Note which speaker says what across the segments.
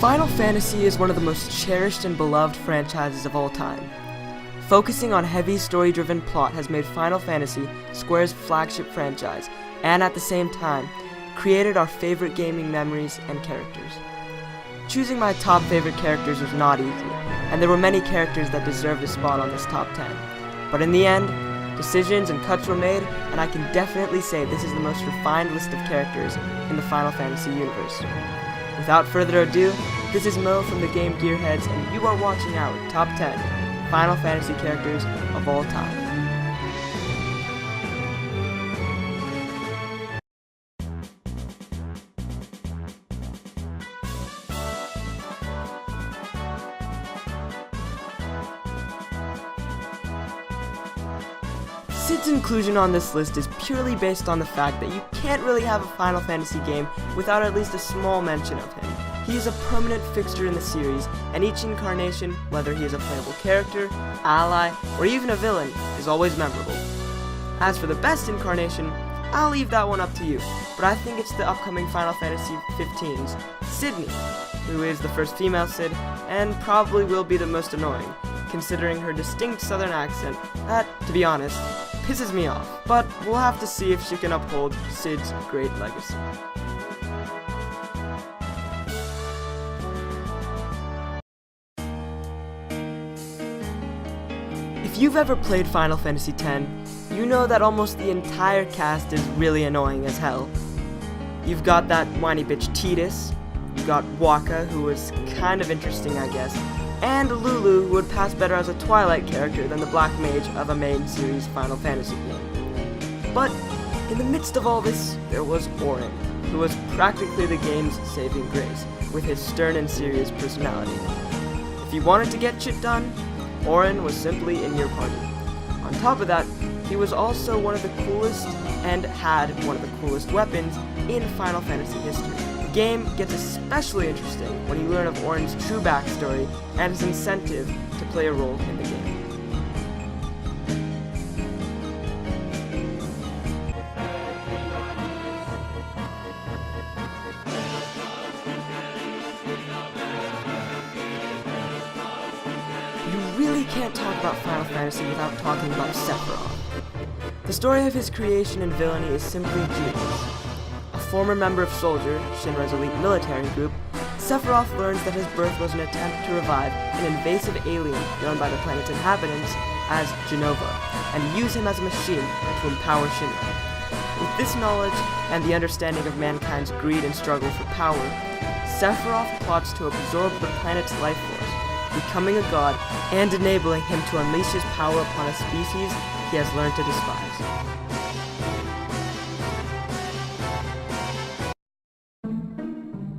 Speaker 1: Final Fantasy is one of the most cherished and beloved franchises of all time. Focusing on heavy story-driven plot has made Final Fantasy Square's flagship franchise, and at the same time, created our favorite gaming memories and characters. Choosing my top favorite characters was not easy, and there were many characters that deserved a spot on this top 10. But in the end, decisions and cuts were made, and I can definitely say this is the most refined list of characters in the Final Fantasy universe. Without further ado, this is Mo from the Game Gearheads, and you are watching our Top 10 Final Fantasy characters of all time. Cid's inclusion on this list is purely based on the fact that you can't really have a Final Fantasy game without at least a small mention of him. He is a permanent fixture in the series, and each incarnation, whether he is a playable character, ally, or even a villain, is always memorable. As for the best incarnation, I'll leave that one up to you, but I think it's the upcoming Final Fantasy XV's Sydney, who is the first female Cid, and probably will be the most annoying, considering her distinct southern accent that, to be honest, pisses me off, but we'll have to see if she can uphold Cid's great legacy. If you've ever played Final Fantasy X, you know that almost the entire cast is really annoying as hell. You've got that whiny bitch Tidus, you've got Wakka, who was kind of interesting I guess, and Lulu, who would pass better as a Twilight character than the Black Mage of a main series Final Fantasy game. But in the midst of all this, there was Auron, who was practically the game's saving grace, with his stern and serious personality. If you wanted to get shit done, Auron was simply in your party. On top of that, he was also one of the coolest and had one of the coolest weapons in Final Fantasy history. The game gets especially interesting when you learn of Auron's true backstory and his incentive to play a role in the game. You really can't talk about Final Fantasy without talking about Sephiroth. The story of his creation and villainy is simply genius. A former member of Soldier, Shinra's elite military group, Sephiroth learns that his birth was an attempt to revive an invasive alien known by the planet's inhabitants as Genova, and use him as a machine to empower Shinra. With this knowledge and the understanding of mankind's greed and struggle for power, Sephiroth plots to absorb the planet's life force, becoming a god and enabling him to unleash his power upon a species he has learned to despise.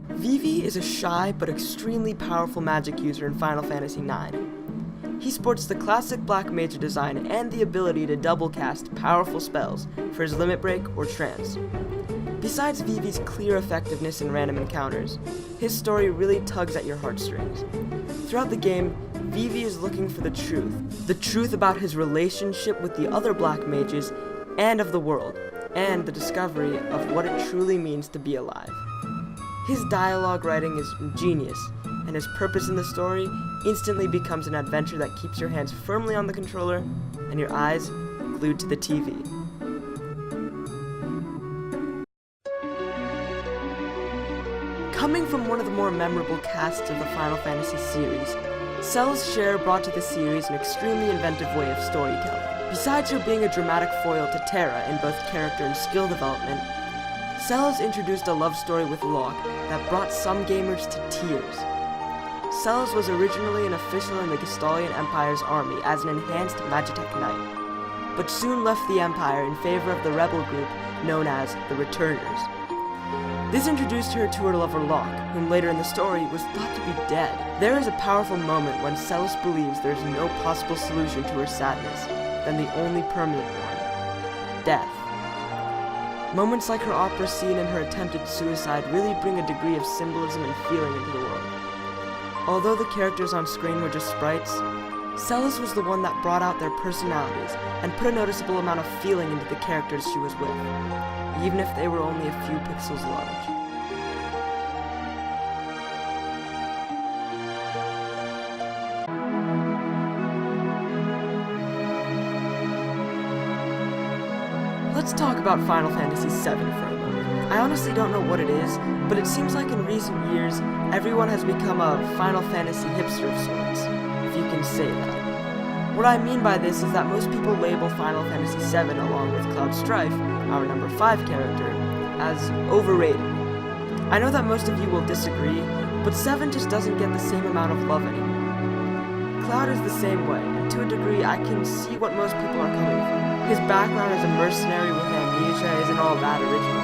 Speaker 1: Vivi is a shy but extremely powerful magic user in Final Fantasy IX. He sports the classic Black Mage design and the ability to double cast powerful spells for his Limit Break or Trance. Besides Vivi's clear effectiveness in random encounters, his story really tugs at your heartstrings. Throughout the game, Vivi is looking for the truth about his relationship with the other Black Mages and of the world, and the discovery of what it truly means to be alive. His dialogue writing is ingenious, and his purpose in the story instantly becomes an adventure that keeps your hands firmly on the controller and your eyes glued to the TV. Coming from one of the more memorable casts of the Final Fantasy series, Cell's Share brought to the series an extremely inventive way of storytelling. Besides her being a dramatic foil to Terra in both character and skill development, Celes introduced a love story with Locke that brought some gamers to tears. Celes was originally an official in the Gestalian Empire's army as an enhanced Magitech Knight, but soon left the Empire in favor of the rebel group known as the Returners. This introduced her to her lover Locke, whom later in the story was thought to be dead. There is a powerful moment when Celes believes there is no possible solution to her sadness than the only permanent one: death. Moments like her opera scene and her attempted suicide really bring a degree of symbolism and feeling into the world. Although the characters on screen were just sprites, Celes was the one that brought out their personalities and put a noticeable amount of feeling into the characters she was with, even if they were only a few pixels large. talk about Final Fantasy VII for a moment. I honestly don't know what it is, but it seems like in recent years, everyone has become a Final Fantasy hipster of sorts, if you can say that. What I mean by this is that most people label Final Fantasy VII along with Cloud Strife, our number 5 character, as overrated. I know that most of you will disagree, but 7 just doesn't get the same amount of love anymore. Cloud is the same way, and to a degree I can see what most people are coming from. His background as a mercenary with amnesia isn't all that original,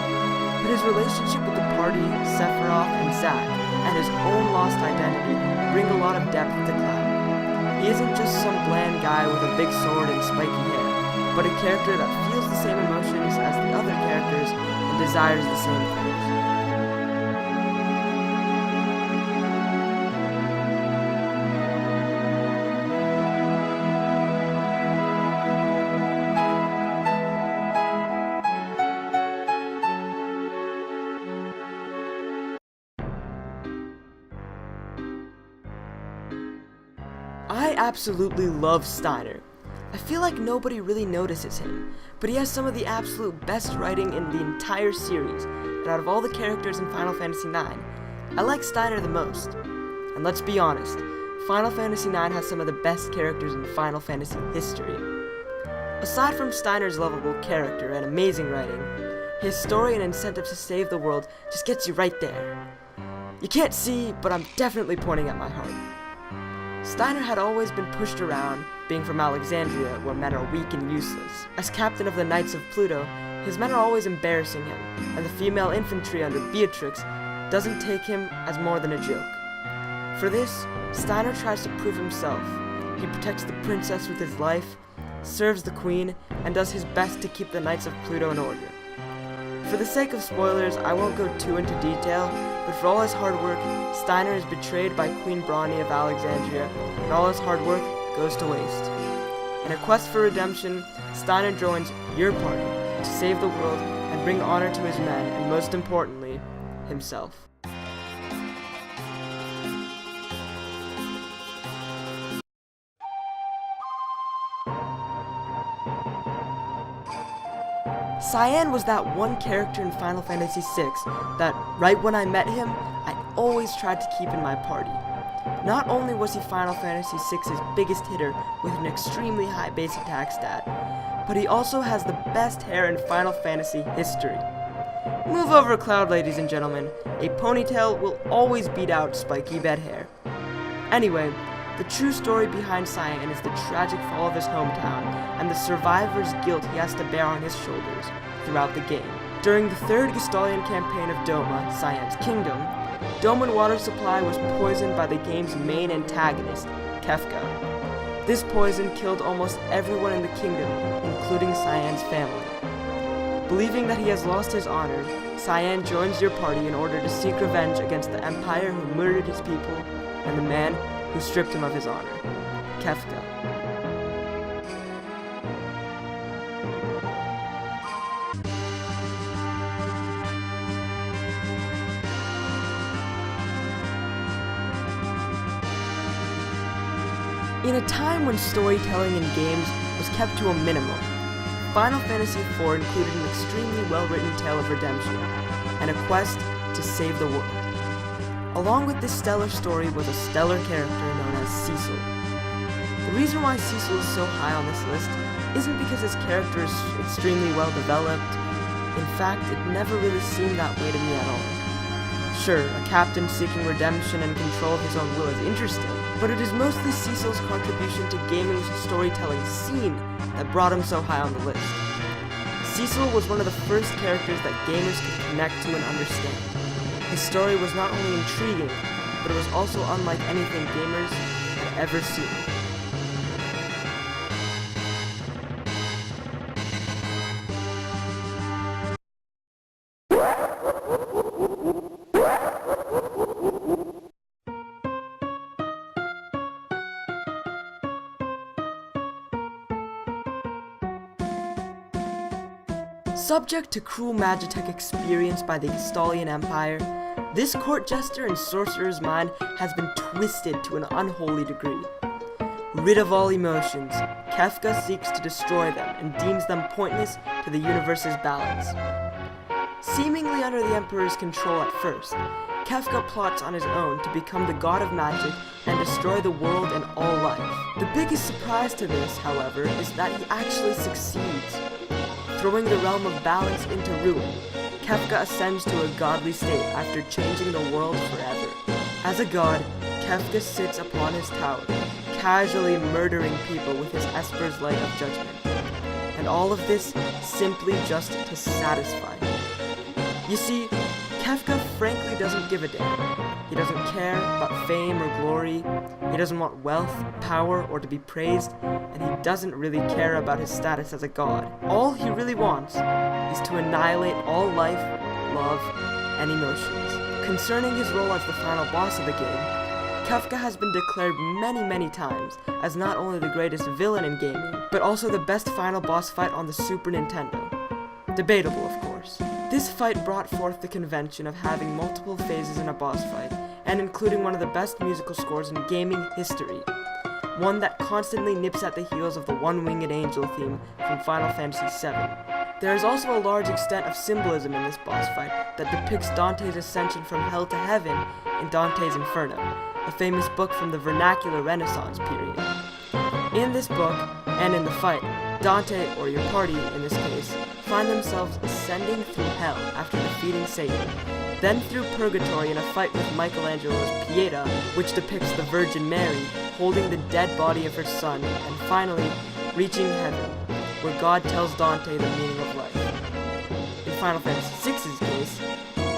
Speaker 1: but his relationship with the party, Sephiroth, and Zack, and his own lost identity bring a lot of depth to Cloud. He isn't just some bland guy with a big sword and spiky hair, but a character that feels the same emotions as the other characters and desires the same things. I absolutely love Steiner. I feel like nobody really notices him, but he has some of the absolute best writing in the entire series, and out of all the characters in Final Fantasy IX, I like Steiner the most. And let's be honest, Final Fantasy IX has some of the best characters in Final Fantasy history. Aside from Steiner's lovable character and amazing writing, his story and incentive to save the world just gets you right there. You can't see, but I'm definitely pointing at my heart. Steiner had always been pushed around, being from Alexandria, where men are weak and useless. As captain of the Knights of Pluto, his men are always embarrassing him, and the female infantry under Beatrix doesn't take him as more than a joke. For this, Steiner tries to prove himself. He protects the princess with his life, serves the queen, and does his best to keep the Knights of Pluto in order. For the sake of spoilers, I won't go too into detail, but for all his hard work, Steiner is betrayed by Queen Brani of Alexandria, and all his hard work goes to waste. In a quest for redemption, Steiner joins your party to save the world and bring honor to his men, and most importantly, himself. Cyan was that one character in Final Fantasy VI that, right when I met him, I always tried to keep in my party. Not only was he Final Fantasy VI's biggest hitter with an extremely high base attack stat, but he also has the best hair in Final Fantasy history. Move over, Cloud, ladies and gentlemen. A ponytail will always beat out spiky bed hair. Anyway, the true story behind Cyan is the tragic fall of his hometown and the survivor's guilt he has to bear on his shoulders throughout the game. During the third Gestalian campaign of Doma, Cyan's kingdom, Doman water supply was poisoned by the game's main antagonist, Kefka. This poison killed almost everyone in the kingdom, including Cyan's family. Believing that he has lost his honor, Cyan joins your party in order to seek revenge against the Empire who murdered his people and the man who stripped him of his honor, Kefka. In a time when storytelling in games was kept to a minimum, Final Fantasy IV included an extremely well-written tale of redemption and a quest to save the world. Along with this stellar story was a stellar character known as Cecil. The reason why Cecil is so high on this list isn't because his character is extremely well developed. In fact, it never really seemed that way to me at all. Sure, a captain seeking redemption and control of his own will is interesting, but it is mostly Cecil's contribution to gaming's storytelling scene that brought him so high on the list. Cecil was one of the first characters that gamers could connect to and understand. His story was not only intriguing, but it was also unlike anything gamers had ever seen. Subject to cruel magitech experienced by the Gestalian Empire, this court jester and sorcerer's mind has been twisted to an unholy degree. Rid of all emotions, Kefka seeks to destroy them and deems them pointless to the universe's balance. Seemingly under the Emperor's control at first, Kefka plots on his own to become the god of magic and destroy the world and all life. The biggest surprise to this, however, is that he actually succeeds. Throwing the realm of balance into ruin, Kefka ascends to a godly state after changing the world forever. As a god, Kefka sits upon his tower, casually murdering people with his Esper's light of judgment. And all of this simply just to satisfy him. You see, Kefka frankly doesn't give a damn. He doesn't care about fame or glory, he doesn't want wealth, power, or to be praised, and he doesn't really care about his status as a god. All he really wants is to annihilate all life, love, and emotions. Concerning his role as the final boss of the game, Kefka has been declared many times as not only the greatest villain in gaming, but also the best final boss fight on the Super Nintendo. Debatable, of course. This fight brought forth the convention of having multiple phases in a boss fight, and including one of the best musical scores in gaming history. One that constantly nips at the heels of the One-Winged Angel theme from Final Fantasy VII. There is also a large extent of symbolism in this boss fight that depicts Dante's ascension from hell to heaven in Dante's Inferno, a famous book from the vernacular Renaissance period. In this book, and in the fight, Dante, or your party in this case, find themselves ascending through hell after defeating Satan, then through purgatory in a fight with Michelangelo's Pieta, which depicts the Virgin Mary holding the dead body of her son, and finally reaching heaven, where God tells Dante the meaning of life. In Final Fantasy VI's case,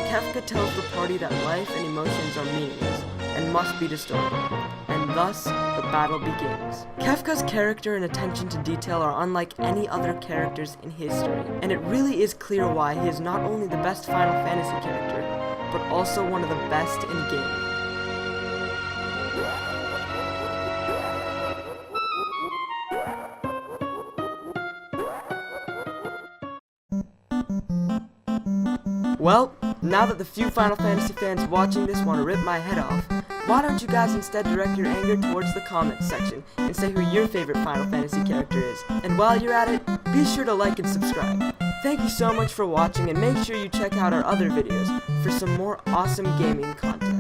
Speaker 1: Kefka tells the party that life and emotions are meaningless and must be destroyed, and thus the battle begins. Kefka's character and attention to detail are unlike any other characters in history, and it really is clear why he is not only the best Final Fantasy character, but also one of the best in gaming. Well, now that the few Final Fantasy fans watching this want to rip my head off, why don't you guys instead direct your anger towards the comments section and say who your favorite Final Fantasy character is. And while you're at it, be sure to like and subscribe. Thank you so much for watching, and make sure you check out our other videos for some more awesome gaming content.